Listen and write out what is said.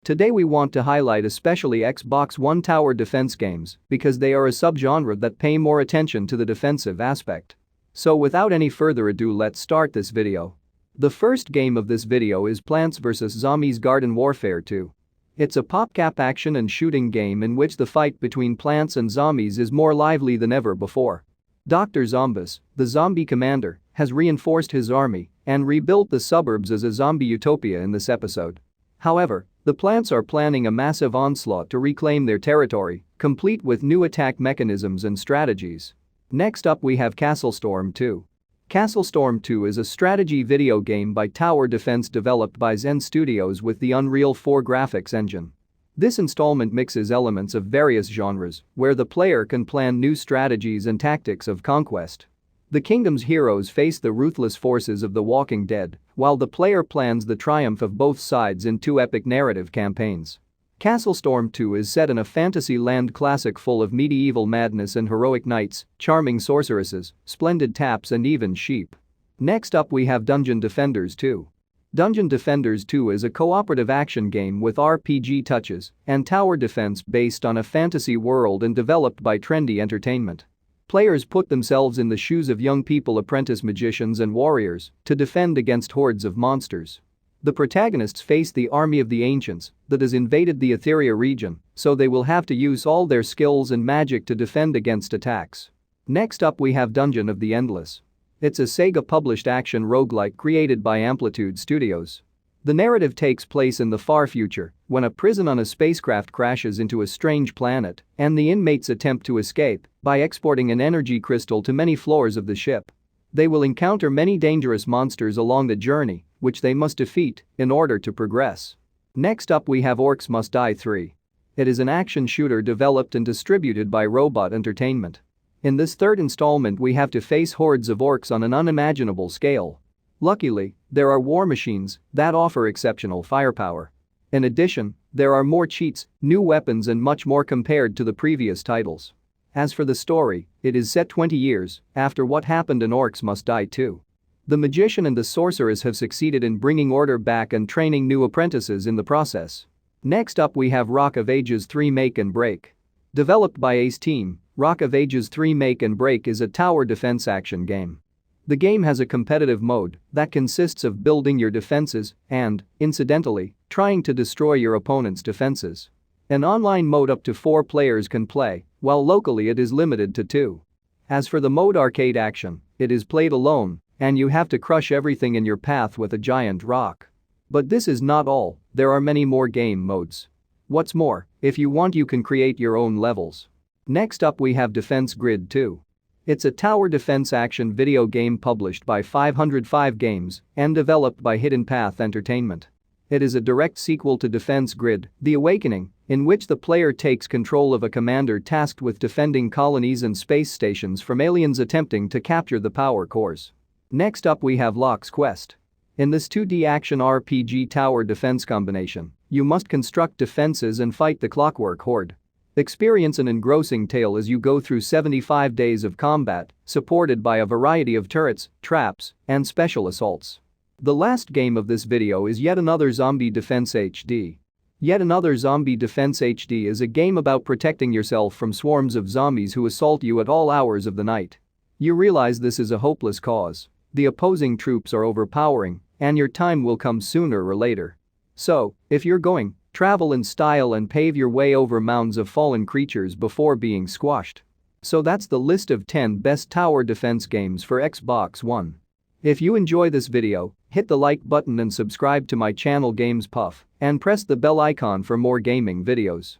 Today we want to highlight especially Xbox One tower defense games because they are a subgenre that pay more attention to the defensive aspect. So without any further ado, let's start this video. The first game of this video is Plants vs Zombies Garden Warfare 2. It's a PopCap action and shooting game in which the fight between plants and zombies is more lively than ever before. Dr. Zombus, the zombie commander, has reinforced his army and rebuilt the suburbs as a zombie utopia in this episode. However, the plants are planning a massive onslaught to reclaim their territory, complete with new attack mechanisms and strategies. Next up we have CastleStorm II. CastleStorm II is a strategy video game by Tower Defense developed by Zen Studios with the Unreal 4 graphics engine. This installment mixes elements of various genres where the player can plan new strategies and tactics of conquest. The kingdom's heroes face the ruthless forces of the Walking Dead, while the player plans the triumph of both sides in two epic narrative campaigns. CastleStorm II is set in a fantasy land classic full of medieval madness and heroic knights, charming sorceresses, splendid taps and even sheep. Next up we have Dungeon Defenders 2. Dungeon Defenders 2 is a cooperative action game with RPG touches and tower defense based on a fantasy world and developed by Trendy Entertainment. Players put themselves in the shoes of young people, apprentice magicians and warriors, to defend against hordes of monsters. The protagonists face the army of the ancients that has invaded the Etheria region, so they will have to use all their skills and magic to defend against attacks. Next up we have Dungeon of the Endless. It's a Sega-published action roguelike created by Amplitude Studios. The narrative takes place in the far future when a prison on a spacecraft crashes into a strange planet and the inmates attempt to escape by exporting an energy crystal to many floors of the ship. They will encounter many dangerous monsters along the journey, which they must defeat in order to progress. Next up we have Orcs Must Die 3. It is an action shooter developed and distributed by Robot Entertainment. In this third installment we have to face hordes of orcs on an unimaginable scale. Luckily, there are war machines that offer exceptional firepower. In addition, there are more cheats, new weapons and much more compared to the previous titles. As for the story, it is set 20 years after what happened in Orcs Must Die 2. The magician and the sorceress have succeeded in bringing order back and training new apprentices in the process. Next up we have Rock of Ages 3 Make and Break. Developed by Ace Team, Rock of Ages 3 Make and Break is a tower defense action game. The game has a competitive mode that consists of building your defenses and, incidentally, trying to destroy your opponent's defenses. An online mode up to 4 players can play, while locally it is limited to 2. As for the mode Arcade Action, it is played alone, and you have to crush everything in your path with a giant rock. But this is not all, there are many more game modes. What's more, if you want you can create your own levels. Next up we have Defense Grid 2. It's a tower defense action video game published by 505 Games and developed by Hidden Path Entertainment. It is a direct sequel to Defense Grid, The Awakening, in which the player takes control of a commander tasked with defending colonies and space stations from aliens attempting to capture the power cores. Next up we have Locke's Quest. In this 2D action RPG tower defense combination, you must construct defenses and fight the Clockwork Horde. Experience an engrossing tale as you go through 75 days of combat, supported by a variety of turrets, traps, and special assaults. The last game of this video is Yet Another Zombie Defense HD. Yet Another Zombie Defense HD is a game about protecting yourself from swarms of zombies who assault you at all hours of the night. You realize this is a hopeless cause. The opposing troops are overpowering, and your time will come sooner or later. So, if you're going, travel in style and pave your way over mounds of fallen creatures before being squashed. So that's the list of 10 best tower defense games for Xbox One. If you enjoy this video, hit the like button and subscribe to my channel Games Puff and press the bell icon for more gaming videos.